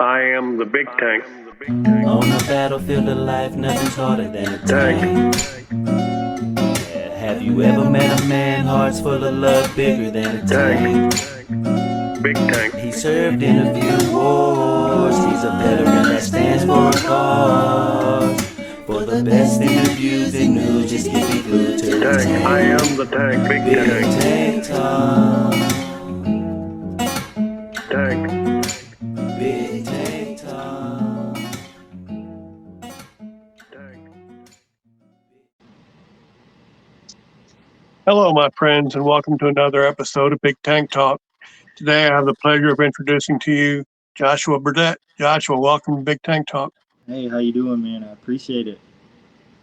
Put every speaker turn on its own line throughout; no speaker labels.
I am the big tank.
On the battlefield of life, nothing's harder than a tank. Yeah, have you ever met a man, heart's full of love, bigger than a tank?
Big tank.
He served in a few wars, he's a veteran that stands for a cause. For the best interviews and news, just keep it glued to the
Tank. I
tank.
am the tank. Big
Big
tank.
Tank Talk.
Tank.
Big Tank Talk.
Hello, my friends, and welcome to another episode of Big Tank Talk. Today, I have the pleasure of introducing to you Joshua Burdette. Joshua, welcome to Big Tank Talk.
Hey, how you doing, man? I appreciate it.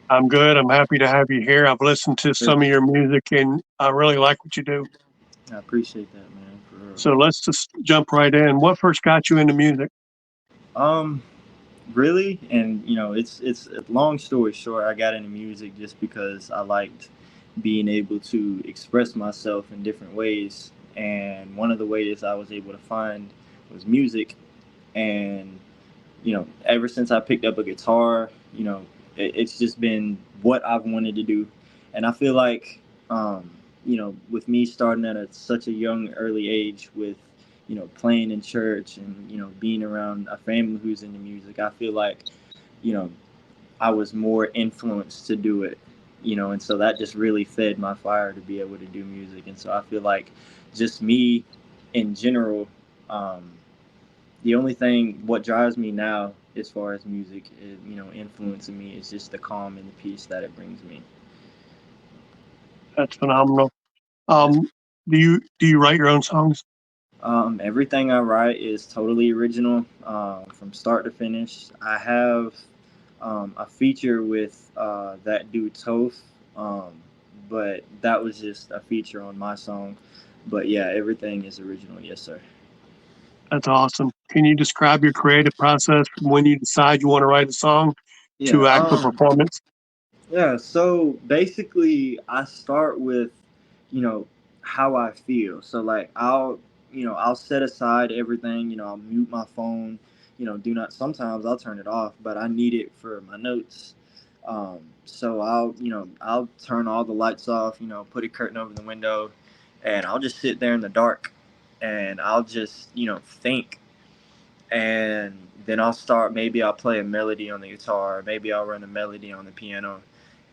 I'm good. I'm happy to have you here. I've listened to
Sure.
some of your music, and I really like what you do.
I appreciate that, man. For real.
So let's just jump right in. What first got you into music?
Um, really, and it's a long story short. I got into music just because I liked being able to express myself in different ways, and one of the ways I was able to find was music. And ever since I picked up a guitar, it's just been what I've wanted to do, and I feel like, with me starting at such a young, early age with, playing in church and being around a family who's into music, I feel like, you know, I was more influenced to do it, and so that just really fed my fire to be able to do music, and so I feel like just me, in general. The only thing what drives me now as far as music is, influencing me is just the calm and the peace that it brings me.
That's phenomenal. Do you write your own songs?
Everything I write is totally original, from start to finish. I have a feature with that dude Toph, um, but that was just a feature on my song. But yeah, everything is original. Yes, sir.
That's awesome. Can you describe your creative process from when you decide you want to write a song
Yeah.
to actual performance?
Yeah, so basically I start with, you know, how I feel. So like I'll set aside everything, I'll mute my phone, do not sometimes I'll turn it off, but I need it for my notes. So I'll turn all the lights off, put a curtain over the window, and I'll just sit there in the dark and I'll just, think, and then I'll start. Maybe I'll play a melody on the guitar, maybe I'll run a melody on the piano,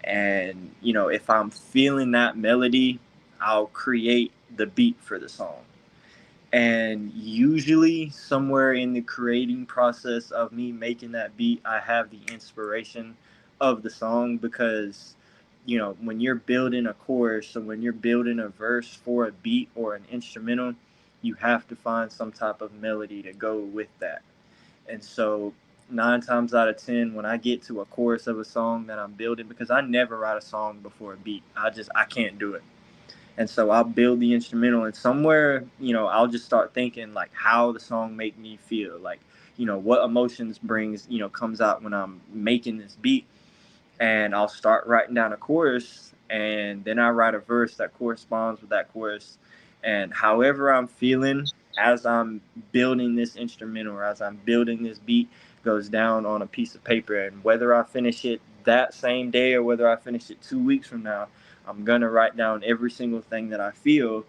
and if I'm feeling that melody, I'll create the beat for the song. And usually somewhere in the creating process of me making that beat, I have the inspiration of the song, because when you're building a chorus or when you're building a verse for a beat or an instrumental, you have to find some type of melody to go with that. And so 9 times out of 10, when I get to a chorus of a song that I'm building, because I never write a song before a beat, I can't do it. And so I'll build the instrumental, and somewhere, I'll just start thinking like how the song make me feel, like, what emotions brings, comes out when I'm making this beat. And I'll start writing down a chorus, and then I write a verse that corresponds with that chorus. And however I'm feeling as I'm building this instrumental or as I'm building this beat goes down on a piece of paper. And whether I finish it that same day or whether I finish it 2 weeks from now, I'm gonna write down every single thing that I feel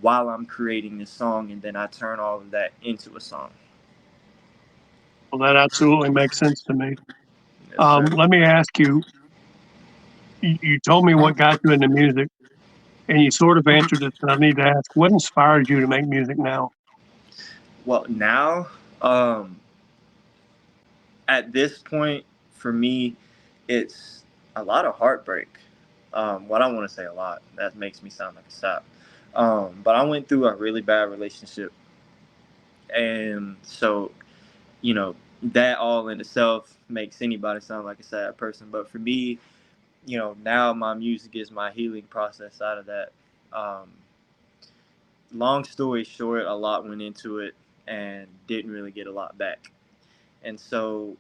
while I'm creating this song, and then I turn all of that into a song.
Well, that absolutely makes sense to me.
Yes, sir.
Let me ask you, you told me what got you into music, and you sort of answered it, but I need to ask, what inspires you to make music now?
Well, now, um, at this point, for me, it's a lot of heartbreak. What I want to say a lot, that makes me sound like a sap. But I went through a really bad relationship. And so, that all in itself makes anybody sound like a sad person. But for me, now my music is my healing process out of that. Um, Long story short, a lot went into it and didn't really get a lot back. And so,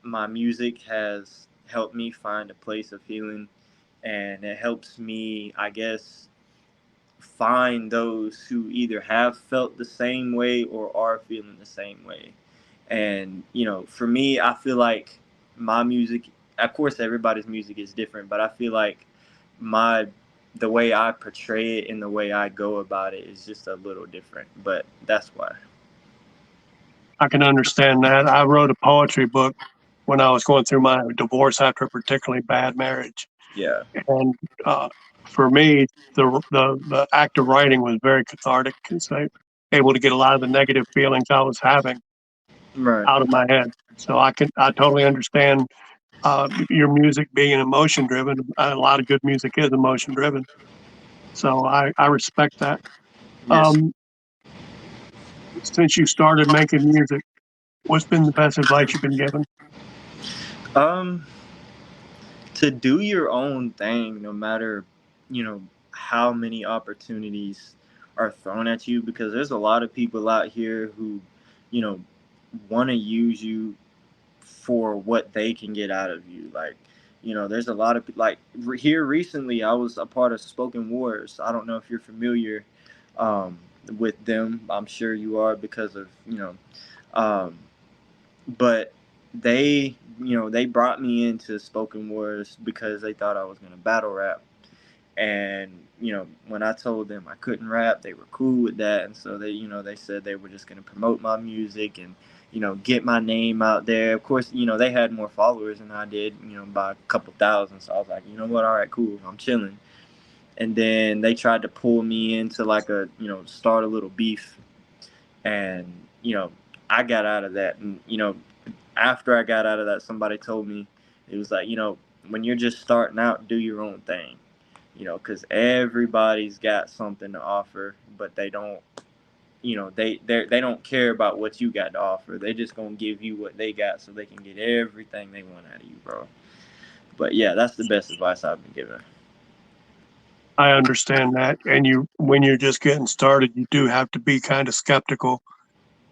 my music has helped me find a place of healing, and it helps me, I guess, find those who either have felt the same way or are feeling the same way. And, for me, I feel like my music, of course, everybody's music is different, but I feel like my the way I portray it and the way I go about it is just a little different. But that's why.
I can understand that. I wrote a poetry book when I was going through my divorce after a particularly bad marriage.
Yeah.
And for me, the act of writing was very cathartic because I able to get a lot of the negative feelings I was having
Right.
out of my head. So I totally understand your music being emotion driven. A lot of good music is emotion driven. So I respect that.
Yes.
Um, since you started making music, what's been the best advice you've been given?
Um, to do your own thing, no matter, how many opportunities are thrown at you, because there's a lot of people out here who, you know, want to use you for what they can get out of you. Like, there's a lot of like here recently, I was a part of Spoken Wars. I don't know if you're familiar um, with them. I'm sure you are because of um, but they brought me into Spoken Wars because they thought I was gonna battle rap. And when I told them I couldn't rap, they were cool with that. And so they said they were just gonna promote my music and get my name out there. Of course, they had more followers than I did, by a couple thousand. So I was like, you know what, all right, cool, I'm chilling. And then they tried to pull me into like start a little beef. And I got out of that. And after I got out of that, somebody told me, it was like, when you're just starting out, do your own thing, because everybody's got something to offer, but they don't, they don't care about what you got to offer. They just gonna give you what they got so they can get everything they want out of you, bro. But yeah, that's the best advice I've been given.
I understand that. And when you're just getting started, you do have to be kind of skeptical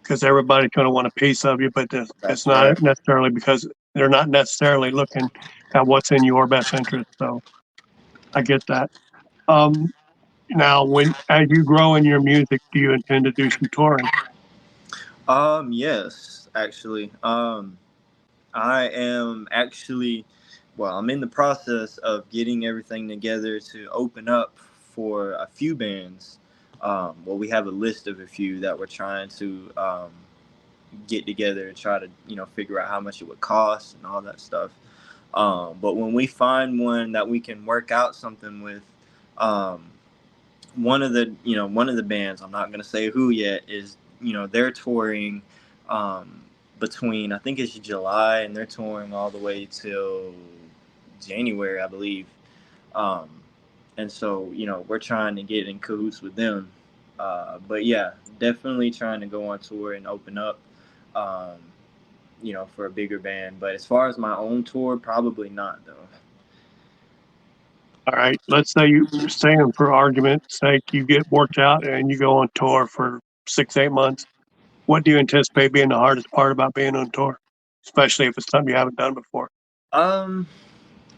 because everybody's going to want a piece of you, but it's
That's
not
right.
necessarily because they're not necessarily looking at what's in your best interest. So I get that. Um, Now, as you grow in your music, do you intend to do some touring?
Yes, actually. I am actually, well, I'm in the process of getting everything together to open up for a few bands. Well, we have a list of a few that we're trying to get together and try to, figure out how much it would cost and all that stuff. But when we find one that we can work out something with, um, one of the bands, I'm not gonna say who yet, is they're touring between, I think it's July, and they're touring all the way till January, I believe. Um, and so we're trying to get in cahoots with them. But yeah, definitely trying to go on tour and open up. Um, for a bigger band. But as far as my own tour, probably not though.
All right. Let's say you saying for argument's sake, you get worked out and you go on tour for 6, 8 months. What do you anticipate being the hardest part about being on tour, especially if it's something you haven't done before?
Um,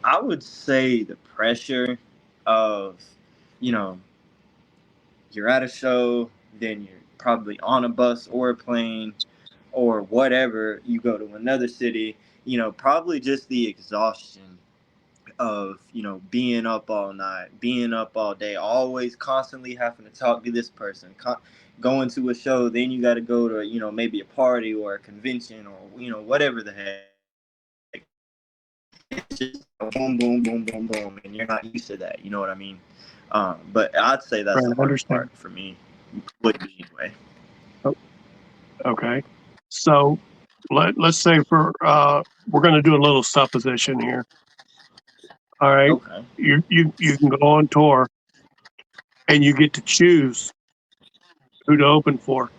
I would say the pressure of, you know, you're at a show, then you're probably on a bus or a plane or whatever. You go to another city, probably just the exhaustion of being up all night, being up all day, always constantly having to talk to this person, going to a show, then you got to go to maybe a party or a convention or whatever the heck. It's just boom, boom, boom, boom, boom, and you're not used to that. You know what I mean? But I'd say that's
Right.
the
I
hardest
understand.
part for me. Would be anyway.
Oh, okay. So let's say we're going to do a little supposition here. All right.
Okay.
You can go on tour and you get to choose who to open for.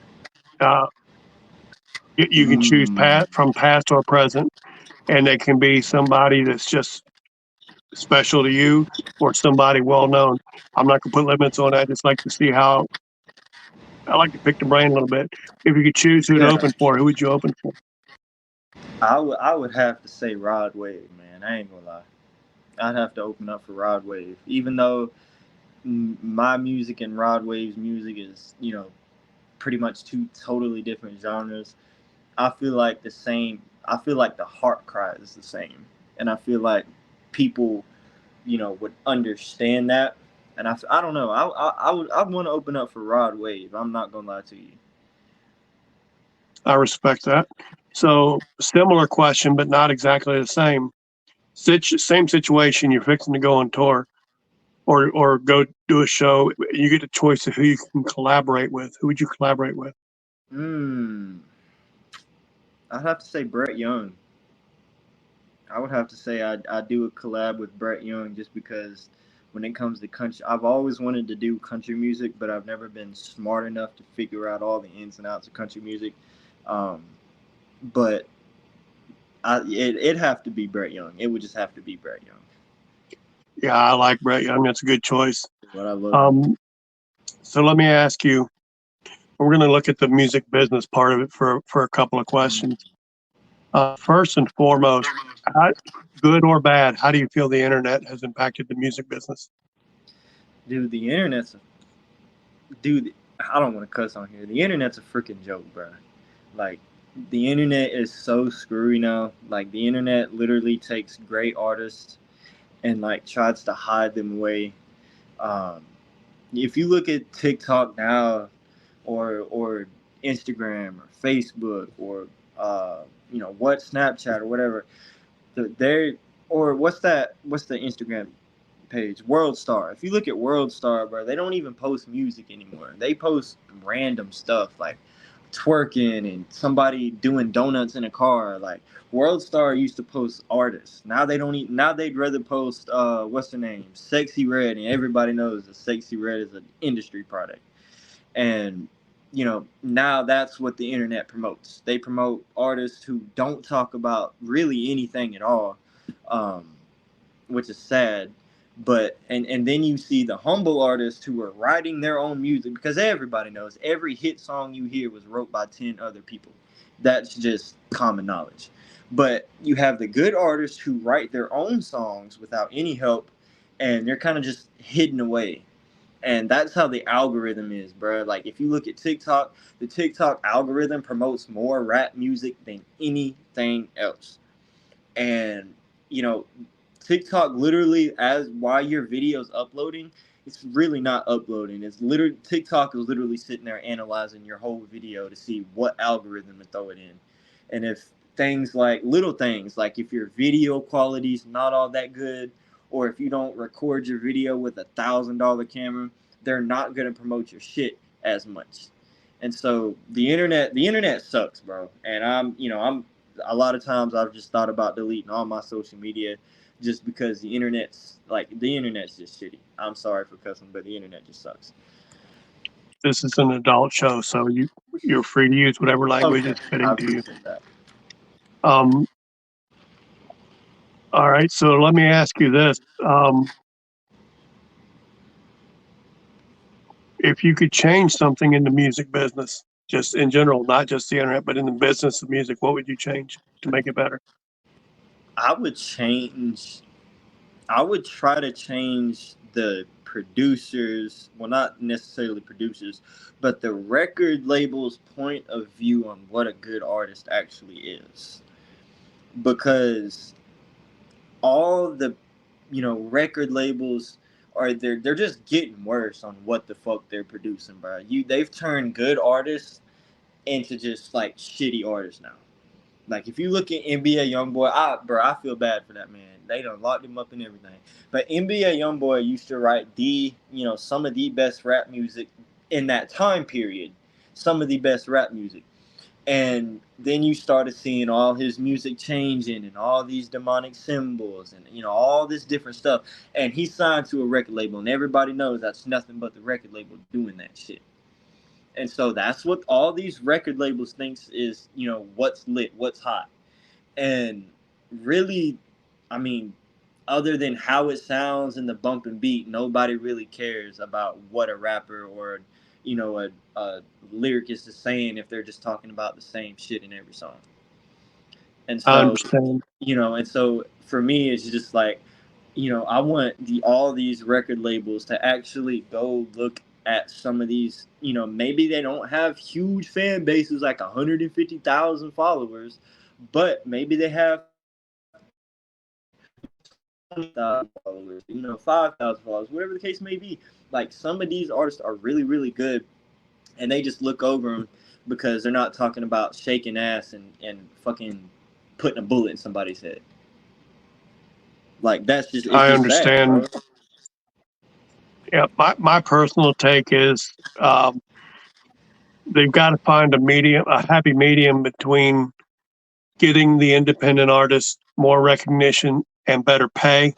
Uh, you can choose
Mm,
from past or present, and they can be somebody that's just special to you or somebody well known. I'm not gonna put limits on that. I just like to see how I like to pick the brain a little bit. If you could choose who to
yeah,
open for, who would you open for?
I would have to say Rod Wave, man. I ain't gonna lie. I'd have to open up for Rod Wave, even though my music and Rod Wave's music is, pretty much two totally different genres. I feel like the same. I feel like the heart cry is the same, and I feel like people, would understand that. And I don't know. I want to open up for Rod Wave. I'm not gonna lie to you.
I respect that. So similar question, but not exactly the same. Same situation. You're fixing to go on tour, or go do a show. You get a choice of who you can collaborate with. Who would you collaborate with?
Hmm. I'd have to say Brett Young. I would have to say I do a collab with Brett Young just because when it comes to country, I've always wanted to do country music, but I've never been smart enough to figure out all the ins and outs of country music. Um, but it'd have to be Brett Young. It would just have to be Brett Young.
Yeah, I like Brett Young. That's a good choice.
But I love him.
So let me ask you. We're going to look at the music business part of it for a couple of questions. First and foremost, good or bad, how do you feel the internet has impacted the music business?
Dude, the internet's dude. I don't want to cuss on here. The internet's a freaking joke, bro. Like, the internet is so screwy now. Like, the internet literally takes great artists and like tries to hide them away. Um, if you look at TikTok now, or Instagram or Facebook or what Snapchat or whatever, they're or what's the Instagram page, World Star. If you look at World Star, bro, they don't even post music anymore. They post random stuff like twerking and somebody doing donuts in a car. Like, World Star used to post artists. Now they don't. Now they'd rather post what's her name, Sexy Red, and everybody knows that Sexy Red is an industry product. And now that's what the internet promotes. They promote artists who don't talk about really anything at all, um, which is sad. But and then you see the humble artists who are writing their own music, because everybody knows every hit song you hear was wrote by 10 other people. That's just common knowledge. But you have the good artists who write their own songs without any help, and they're kind of just hidden away. And that's how the algorithm is, bro. Like, if you look at TikTok, the TikTok algorithm promotes more rap music than anything else. And, you know, TikTok literally, as while your video's uploading, it's really not uploading. It's literally, TikTok is literally sitting there analyzing your whole video to see what algorithm to throw it in. And if things like, little things, like if your video quality is not all that good, or if you don't record your video with $1,000 camera, they're not going to promote your shit as much. And so the internet sucks, bro. And I'm a lot of times I've just thought about deleting all my social media just because the internet's just shitty. I'm sorry for cussing, but the internet just sucks.
This is an adult show, so you're free to use whatever language is
I
fitting to you.
appreciate that.
All right, so let me ask you this. If you could change something in the music business, just in general, not just the internet, but in the business of music, what would you change to make it better?
I would try to change the producers, well, not necessarily producers, but the record label's point of view on what a good artist actually is. Because all the, record labels they're just getting worse on what the fuck they're producing, bro. They've turned good artists into just like shitty artists now. Like, if you look at NBA YoungBoy, I feel bad for that man. They done locked him up and everything. But NBA YoungBoy used to write some of the best rap music in that time period. Some of the best rap music. And then you started seeing all his music changing and all these demonic symbols and, all this different stuff. And he signed to a record label, and everybody knows that's nothing but the record label doing that shit. And so that's what all these record labels thinks is, what's lit, what's hot. And really, I mean, other than how it sounds and the bump and beat, nobody really cares about what a rapper or, a lyricist is saying if they're just talking about the same shit in every song. And
I
so,
understand.
and so for me, it's just like, I want all these record labels to actually go look at some of these. Maybe they don't have huge fan bases like 150,000 followers, but maybe they have 20,000 followers, 5,000 followers, whatever the case may be. Like some of these artists are really, really good, and they just look over them because they're not talking about shaking ass and fucking putting a bullet in somebody's head. Like it's
I
just sad, bro.
understand. Yeah, my personal take is they've got to find a happy medium between getting the independent artists more recognition and better pay,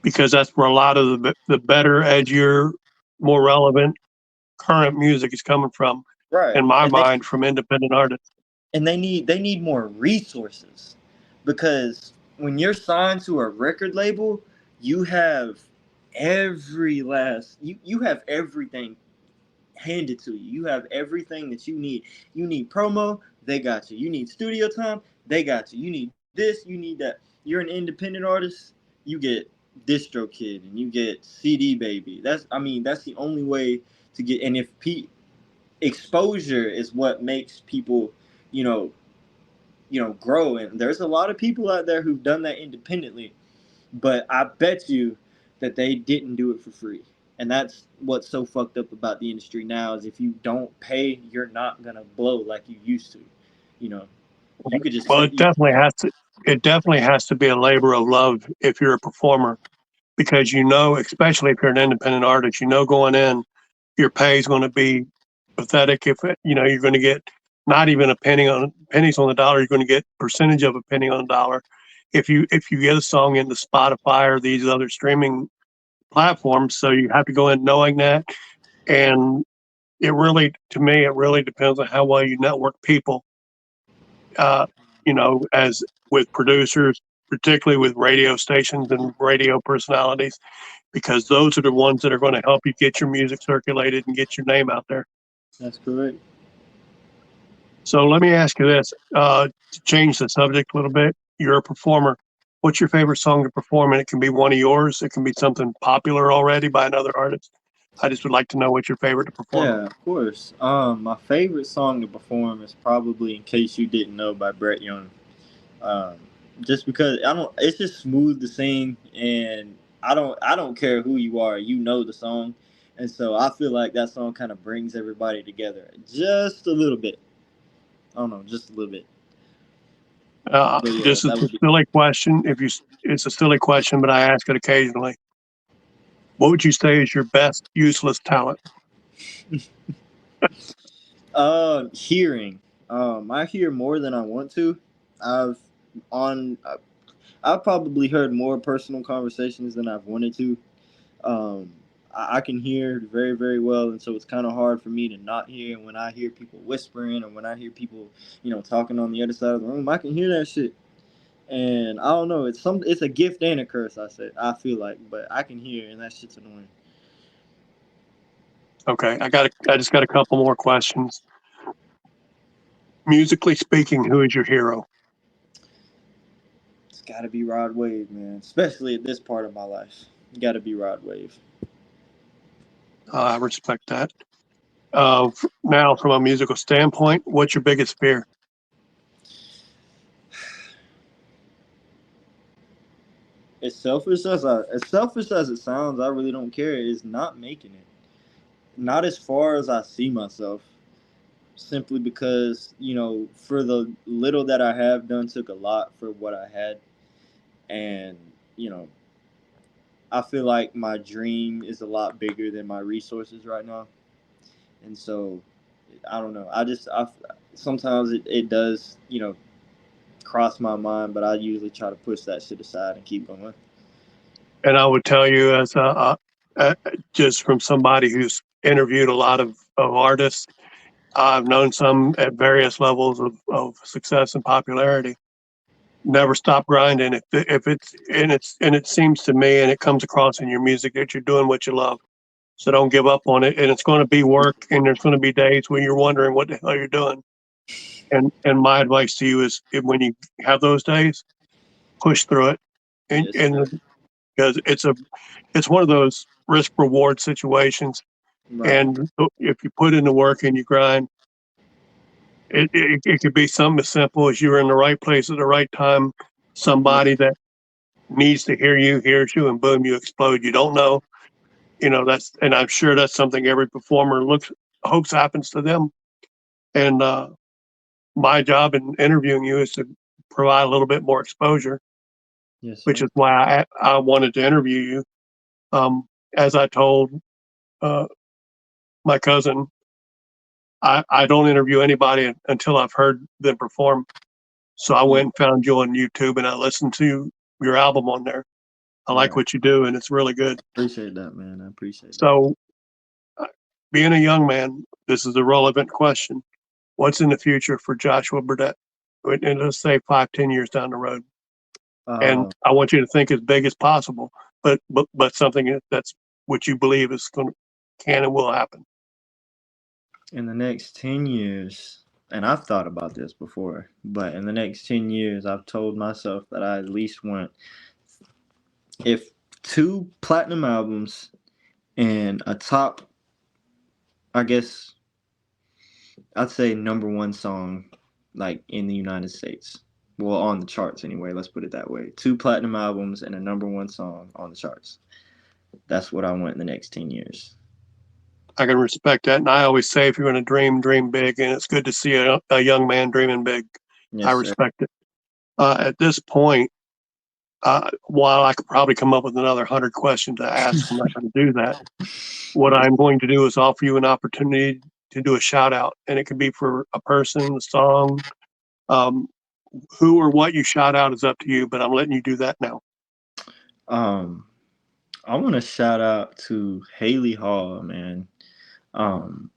because that's where a lot of the better, edgier, more relevant current music is coming from,
Right.
in my mind, from independent artists.
And they need more resources, because when you're signed to a record label, you have you have everything handed to you. You have everything that you need. You need promo, they got you. You need studio time, they got you. You need this, you need that. You're an independent artist, you get DistroKid and you get CD Baby. That's the only way to get. And if exposure is what makes people, you know, grow. And there's a lot of people out there who've done that independently, but I bet you that they didn't do it for free. And that's what's so fucked up about the industry now, is if you don't pay, you're not gonna blow like you used to. You know, you could just
Well,
say,
it definitely has to. It definitely has to be a labor of love if you're a performer, because especially if you're an independent artist, going in, your pay is going to be pathetic. If you're going to get not even pennies on the dollar, you're going to get percentage of a penny on a dollar. If you get a song into Spotify or these other streaming platforms, so you have to go in knowing that. And to me, it really depends on how well you network people. Uh, as with producers, particularly with radio stations and radio personalities, because those are the ones that are going to help you get your music circulated and get your name out there.
that's correct.
So let me ask you this, to change the subject a little bit. You're a performer. What's your favorite song to perform? And it can be one of yours. It can be something popular already by another artist. I just would like to know what's your favorite to perform.
Yeah, of course. My favorite song to perform is probably "In Case You Didn't Know" by Brett Young. Um, just because it's just smooth to sing, and I don't care who you are, the song, and so I feel like that song kind of brings everybody together just a little bit. I don't know, just a little bit. But yeah,
This is
that
a
would be.
silly question. It's a silly question, but I ask it occasionally. What would you say is your best useless talent?
Hearing. I hear more than I want to. I've on. I've probably heard more personal conversations than I've wanted to. Um, I can hear very, very well, and so it's kind of hard for me to not hear. And when I hear people whispering, or when I hear people, talking on the other side of the room, I can hear that shit. And I don't know. It's a gift and a curse. I feel like, but I can hear, and that shit's annoying.
Okay, I just got a couple more questions. Musically speaking, who is your hero?
It's got to be Rod Wave, man. Especially at this part of my life, got to be Rod Wave.
I respect that. Now, from a musical standpoint, what's your biggest fear?
As selfish as it sounds, I really don't care. Is not making it. Not as far as I see myself. Simply because for the little that I have done, took a lot for what I had, and you know, I feel like my dream is a lot bigger than my resources right now, and so I don't know. I sometimes it does cross my mind, but I usually try to push that shit aside and keep going.
And I would tell you, as just from somebody who's interviewed a lot of artists, I've known some at various levels of success and popularity. Never stop grinding. If it seems to me, and it comes across in your music, that you're doing what you love. So don't give up on it. And it's going to be work, and there's going to be days when you're wondering what the hell you're doing. And my advice to you is, when you have those days, push through it. And
Yes, sir.
and because it's one of those risk reward situations.
Right.
And if you put in the work and you grind, it could be something as simple as you're in the right place at the right time. Somebody that needs to hear you hears you, and boom, you explode. You don't know, and I'm sure that's something every performer hopes happens to them. And my job in interviewing you is to provide a little bit more exposure,
Yes,
which
sir.
is why I wanted to interview you. As I told uh, my cousin, I don't interview anybody until I've heard them perform. So I went and found you on YouTube and I listened to your album on there. I like
Right.
what you do and it's really good.
Appreciate that, man. I appreciate that.
So, being a young man, this is a relevant question. What's in the future for Joshua Burdette? And let's say 5, 10 years down the road. And
Uh,
I want you to think as big as possible, but something that's what you believe is can and will happen.
in the next 10 years, and I've thought about this before, but in the next 10 years, I've told myself that I at least want, if 2 platinum albums and a top, I guess I'd say #1 song, like in the United States. Well, on the charts anyway, let's put it that way. 2 platinum albums and a #1 song on the charts. That's what I want in the next 10 years.
I can respect that. And I always say, if you're going to dream, dream big. And it's good to see a young man dreaming big. I
Yes, sir.
respect it. At this point, while I could probably come up with another 100 questions to ask, I'm not going to do that. What I'm going to do is offer you an opportunity to do a shout out. And it could be for a person, a song, um, who or what you shout out is up to you, but I'm letting you do that now.
Um, I want to shout out to Haley Hall, man. Um,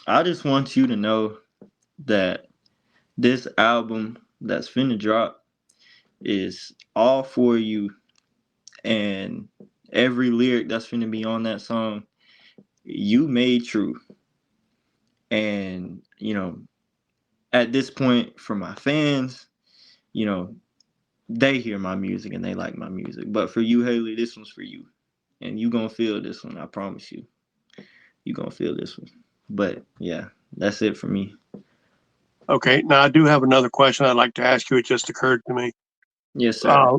I just want you to know that this album that's finna drop is all for you, and every lyric that's finna be on that song, you made true. And, at this point, for my fans, you know, they hear my music and they like my music. But for you, Haley, this one's for you. And you gonna feel this one, I promise you. You gonna feel this one. But yeah, that's it for me.
Okay. Now, I do have another question I'd like to ask you. It just occurred to me.
Yes, sir.
Uh,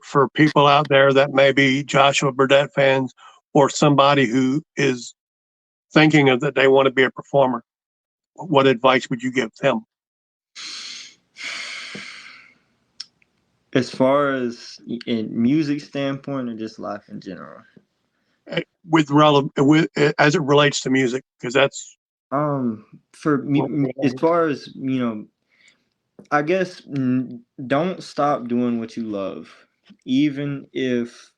for people out there that may be Joshua Burdette fans or somebody who is thinking of that they want to be a performer, what advice would you give them?
As far as in music standpoint or just life in general?
With as it relates to music, because that's
For me, as far as, I guess don't stop doing what you love. Even if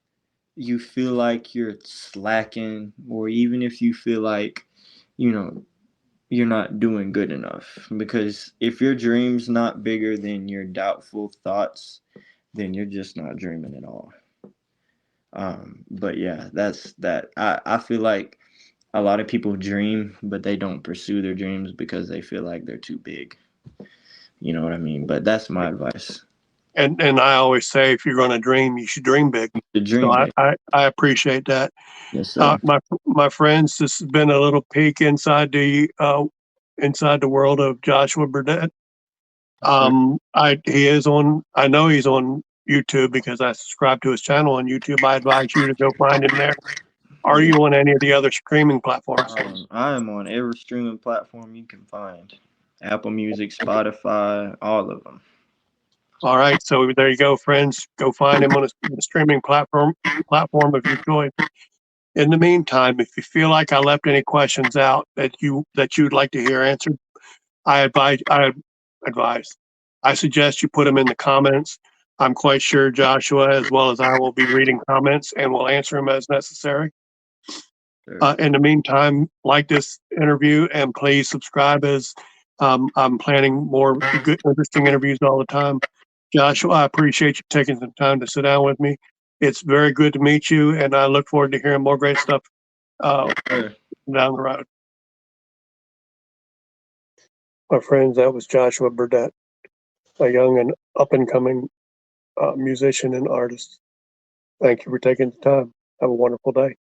you feel like you're slacking, or even if you feel like, you know, you're not doing good enough. Because if your dream's not bigger than your doubtful thoughts, then you're just not dreaming at all. But yeah, that's that. I feel like a lot of people dream, but they don't pursue their dreams because they feel like they're too big. You know what I mean? But that's my advice.
and I always say, if you're going to dream, you should dream big.
The
So
dream big.
I appreciate that.
Yes, sir.
My friends, this has been a little peek inside the world of Joshua Burdette. I know he's on YouTube because I subscribe to his channel on YouTube. I advise you to go find him there. Are
Yeah.
you on any of the other streaming platforms?
I am on every streaming platform you can find. Apple Music, Spotify, all of them.
All right, so there you go, friends. Go find him on a streaming platform of your choice. In the meantime, if you feel like I left any questions out that you'd like to hear answered, I advise. I suggest you put them in the comments. I'm quite sure Joshua, as well as I, will be reading comments and will answer them as necessary.
Sure.
In the meantime, like this interview and please subscribe, as I'm planning more good, interesting interviews all the time. Joshua, I appreciate you taking some time to sit down with me. It's very good to meet you, and I look forward to hearing more great stuff
Sure.
down the road. My friends, that was Joshua Burdette, a young and up and coming musician and artist. Thank you for taking the time. Have a wonderful day.